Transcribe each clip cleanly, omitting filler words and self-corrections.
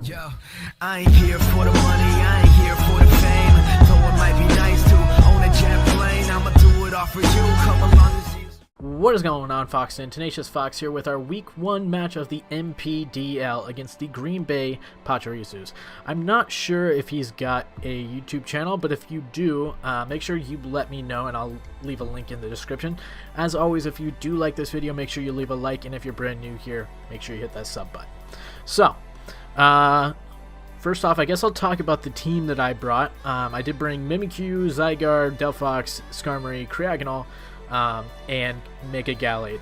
Yo, I ain't here for the money, I ain't here for the fame. Though it might be nice to own a jet plane, I'ma do it all for you. Come along and see. What is going on, Fox and TenaciousFox here with our Week 1 match of the NPDL against the Green Bay Pachirisu. I'm not sure if he's got a YouTube channel, but if you do, make sure you let me know and I'll leave a link in the description. As always, if you do like this video, make sure you leave a like, and if you're brand new here, make sure you hit that sub button. So, first off, I guess I'll talk about the team that I brought. I did bring Mimikyu, Zygarde, Delphox, Skarmory, Creagonal, and Mega Gallade.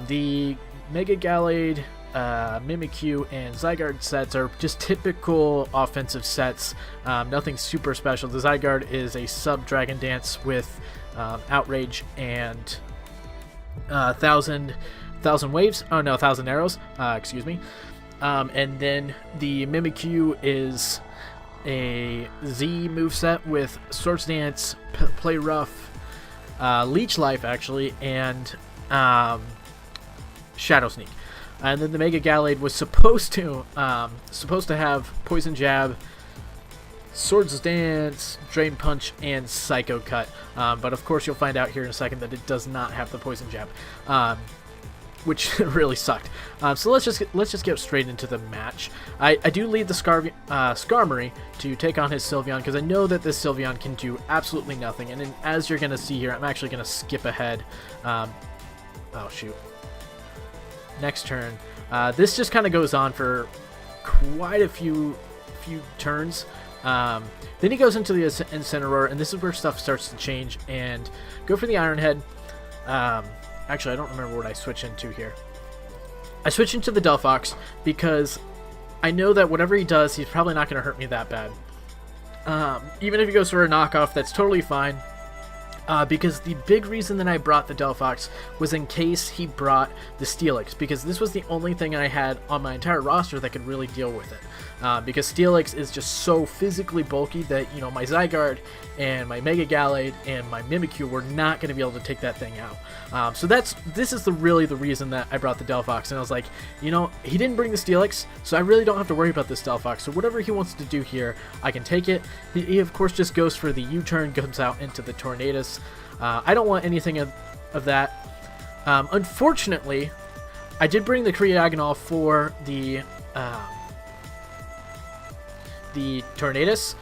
The Mega Gallade, Mimikyu, and Zygarde sets are just typical offensive sets. Nothing super special. The Zygarde is a sub Dragon Dance with Outrage and 1,000 waves. Oh no, 1,000 arrows. Excuse me. And then the Mimikyu is a Z moveset with Swords Dance, Play Rough, Leech Life actually, and Shadow Sneak. And then the Mega Gallade was supposed to have Poison Jab, Swords Dance, Drain Punch, and Psycho Cut. But of course you'll find out here in a second that it does not have the Poison Jab, which really sucked. So let's just get straight into the match. I do lead the Skarmory to take on his Sylveon because I know that this Sylveon can do absolutely nothing. And then, as you're going to see here, I'm actually going to skip ahead. Oh shoot. Next turn. This just kind of goes on for quite a few turns. Then he goes into the Incineroar, and this is where stuff starts to change. And go for the Iron Head. Actually, I don't remember what I switch into here. I switch into the Delphox because I know that whatever he does, he's probably not going to hurt me that bad. Even if he goes for a knockoff, that's totally fine. Because the big reason that I brought the Delphox was in case he brought the Steelix, because this was the only thing I had on my entire roster that could really deal with it. Because Steelix is just so physically bulky that, you know, my Zygarde and my Mega Gallade and my Mimikyu were not going to be able to take that thing out. So this is really the reason that I brought the Delphox, and I was like, you know, he didn't bring the Steelix, so I really don't have to worry about this Delphox. So whatever he wants to do here, I can take it. He of course just goes for the U-turn, comes out into the Tornadus. I don't want anything of that. Unfortunately, I did bring the Creagonal for the Tornadus,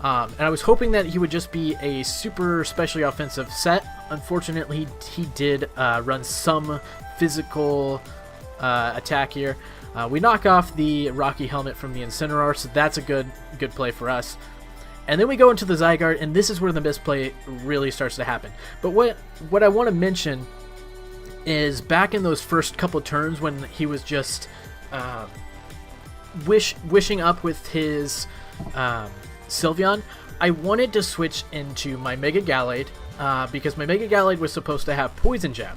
and I was hoping that he would just be a super specially offensive set. Unfortunately, he did run some physical attack here. We knock off the Rocky Helmet from the Incineroar, so that's a good play for us. And then we go into the Zygarde, and this is where the misplay really starts to happen. But what I want to mention is back in those first couple turns when he was just wishing up with his Sylveon, I wanted to switch into my Mega Gallade because my Mega Gallade was supposed to have Poison Jab.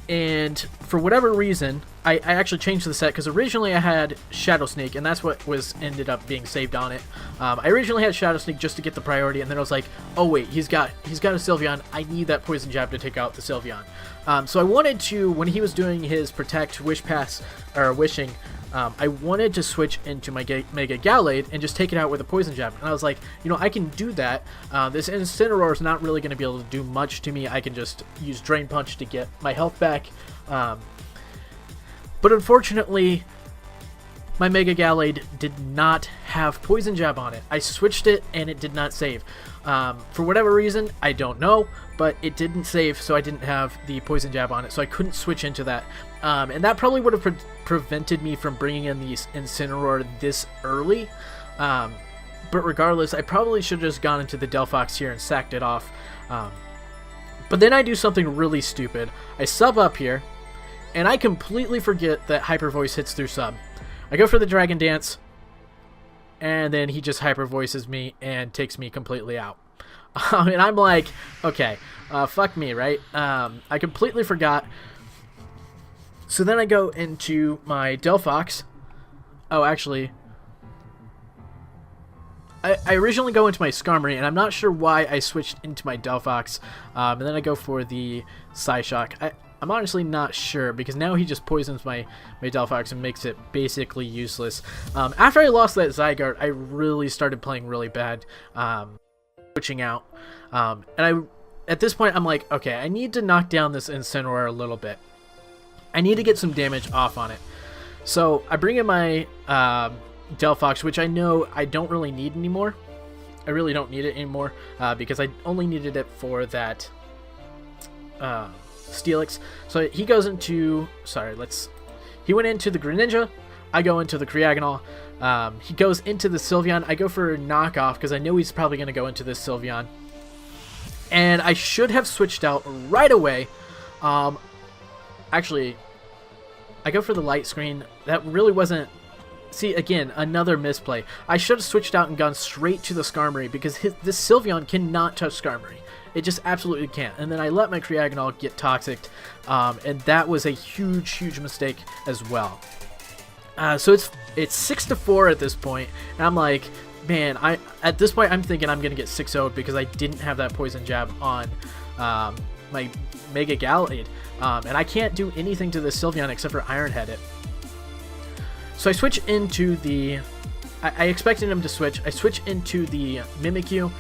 And for whatever reason, I actually changed the set because originally I had Shadow Sneak, and that's what ended up being saved on it. I originally had Shadow Sneak just to get the priority, and then I was like, oh wait, he's got a Sylveon. I need that Poison Jab to take out the Sylveon. So I wanted to, when he was doing his Protect, Wish Pass, or Wishing, I wanted to switch into my Mega Gallade and just take it out with a Poison Jab. And I was like, you know, I can do that. This Incineroar is not really going to be able to do much to me. I can just use Drain Punch to get my health back. But unfortunately, my Mega Gallade did not have Poison Jab on it. I switched it and it did not save. For whatever reason, I don't know, but it didn't save, so I didn't have the Poison Jab on it, so I couldn't switch into that. And that probably would have prevented me from bringing in the Incineroar this early. But regardless, I probably should have just gone into the Delphox here and sacked it off. But then I do something really stupid. I sub up here, and I completely forget that Hyper Voice hits through sub. I go for the Dragon Dance, and then he just Hyper Voices me and takes me completely out. And I'm like, okay, fuck me, right? I completely forgot. So then I go into my Delphox. Oh, actually, I originally go into my Skarmory, and I'm not sure why I switched into my Delphox. And then I go for the Psyshock. I'm honestly not sure, because now he just poisons my Delphox and makes it basically useless. After I lost that Zygarde, I really started playing really bad, switching out. At this point, I'm like, okay, I need to knock down this Incineroar a little bit. I need to get some damage off on it. So I bring in my Delphox, which I know I don't really need anymore. I really don't need it anymore, because I only needed it for that Steelix. So he goes into, he went into the Greninja, I go into the Creagonal, he goes into the Sylveon, I go for a knockoff because I know he's probably going to go into this Sylveon, and I should have switched out right away. Actually, I go for the Light Screen, that really wasn't, see, again, another misplay. I should have switched out and gone straight to the Skarmory, because this Sylveon cannot touch Skarmory. It just absolutely can't. And then I let my Creagonal get toxic, and that was a huge mistake as well. So it's 6-4 at this point, and I'm like, man, at this point I'm thinking I'm gonna get 6-0'd because I didn't have that Poison Jab on my Mega Gallade, and I can't do anything to this Sylveon except for Iron Head it. So I switch into the, I expected him to switch. I switch into the Mimikyu.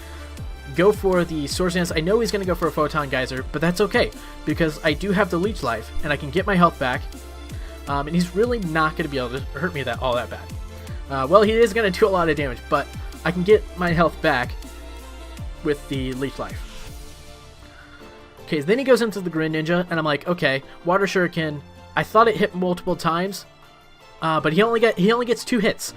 Go for the Swords Dance. I know he's going to go for a Photon Geyser, but that's okay, because I do have the Leech Life, and I can get my health back, and he's really not going to be able to hurt me all that bad. Well, he is going to do a lot of damage, but I can get my health back with the Leech Life. Okay, then he goes into the Greninja, and I'm like, okay, Water Shuriken, I thought it hit multiple times, but he only gets 2 hits.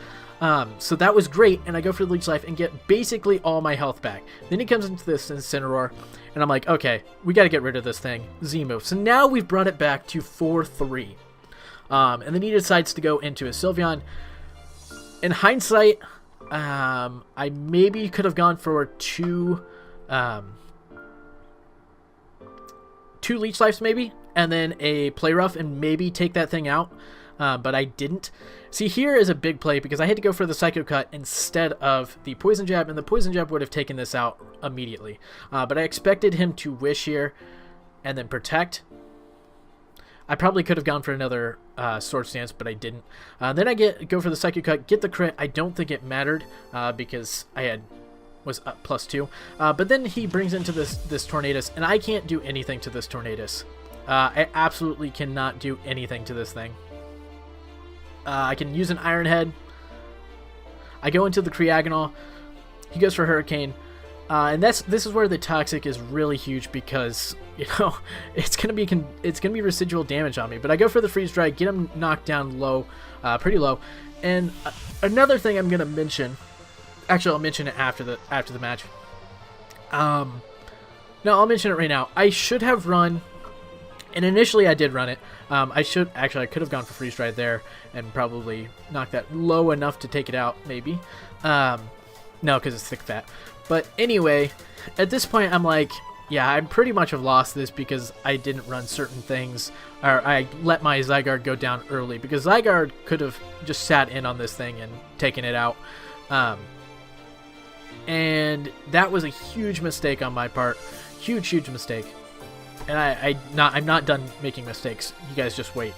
So that was great, and I go for the Leech Life and get basically all my health back. Then he comes into this Incineroar, and I'm like, okay, we got to get rid of this thing. Z-move. So now we've brought it back to 4-3. And then he decides to go into a Sylveon. In hindsight, I maybe could have gone for two Leech Lives maybe, and then a Play Rough and maybe take that thing out. But I didn't. See, here is a big play, because I had to go for the Psycho Cut instead of the Poison Jab, and the Poison Jab would have taken this out immediately. But I expected him to Wish here and then Protect. I probably could have gone for another Swords Dance, but I didn't. Then I go for the Psycho Cut, get the crit. I don't think it mattered, because I was up +2. But then he brings into this Tornadus, and I can't do anything to this Tornadus. I absolutely cannot do anything to this thing. I can use an Iron Head. I go into the Creagonal. He goes for Hurricane. And this is where the Toxic is really huge, because, you know, it's gonna be residual damage on me. But I go for the Freeze Dry, get him knocked down low, pretty low. And another thing I'm gonna mention, actually I'll mention it after the match. No, I'll mention it right now. I should have run. And initially I did run it. I could have gone for Freeze Dry there and probably knocked that low enough to take it out, maybe. No, because it's thick fat. But anyway, at this point I'm like, yeah, I pretty much have lost this because I didn't run certain things, or I let my Zygarde go down early, because Zygarde could have just sat in on this thing and taken it out. And that was a huge mistake on my part. Huge mistake. And I'm not done making mistakes. You guys just wait.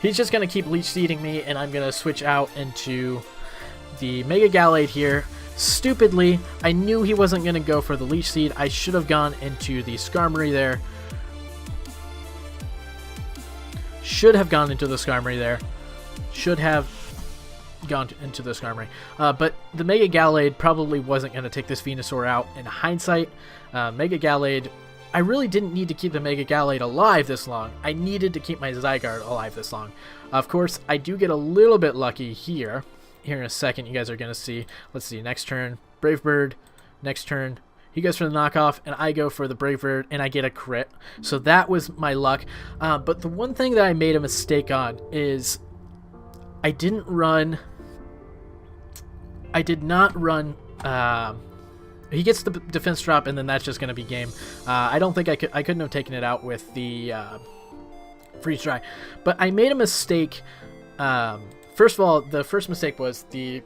He's just going to keep Leech Seeding me, and I'm going to switch out into the Mega Gallade here. Stupidly, I knew he wasn't going to go for the Leech Seed. I should have gone into the Skarmory there. Should have gone into the Skarmory there. Should have gone into the Skarmory. But the Mega Gallade probably wasn't going to take this Venusaur out. In hindsight, Mega Gallade, I really didn't need to keep the Mega Gallade alive this long. I needed to keep my Zygarde alive this long. Of course, I do get a little bit lucky here. Here in a second, you guys are going to see. Let's see, next turn, Brave Bird. Next turn, he goes for the knockoff, and I go for the Brave Bird, and I get a crit. So that was my luck. But the one thing that I made a mistake on is I did not run. He gets the defense drop, and then that's just going to be game. I don't think I couldn't have taken it out with the Freeze Dry. But I made a mistake. First of all, the first mistake was the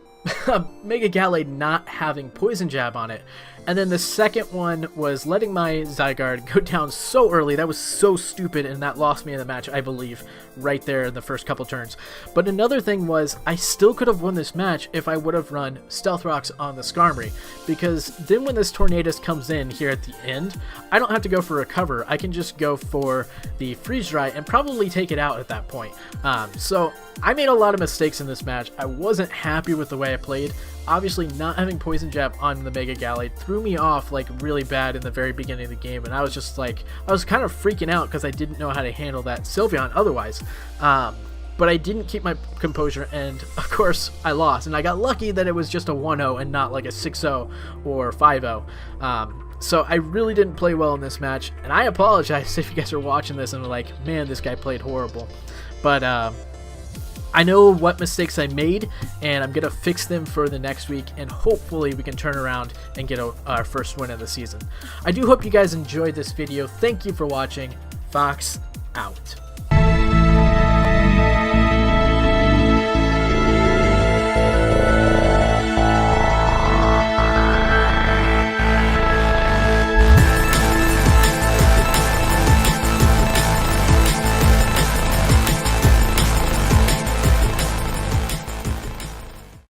Mega Gallade not having Poison Jab on it. And then the second one was letting my Zygarde go down so early. That was so stupid, and that lost me in the match, I believe, right there in the first couple turns. But another thing was, I still could have won this match if I would have run Stealth Rocks on the Skarmory, because then when this Tornadus comes in here at the end, I don't have to go for Recover. I can just go for the Freeze Dry and probably take it out at that point. So I made a lot of mistakes in this match. I wasn't happy with the way I played. Obviously, not having Poison Jab on the Mega Gallade threw me off like really bad in the very beginning of the game, and I was just like, I was kind of freaking out because I didn't know how to handle that Sylveon otherwise. But I didn't keep my composure, and of course I lost, and I got lucky that it was just a 1-0 and not like a 6-0 or 5-0. So I really didn't play well in this match, and I apologize if you guys are watching this and are like, man, this guy played horrible. But I know what mistakes I made, and I'm going to fix them for the next week, and hopefully we can turn around and get our first win of the season. I do hope you guys enjoyed this video. Thank you for watching. Fox out.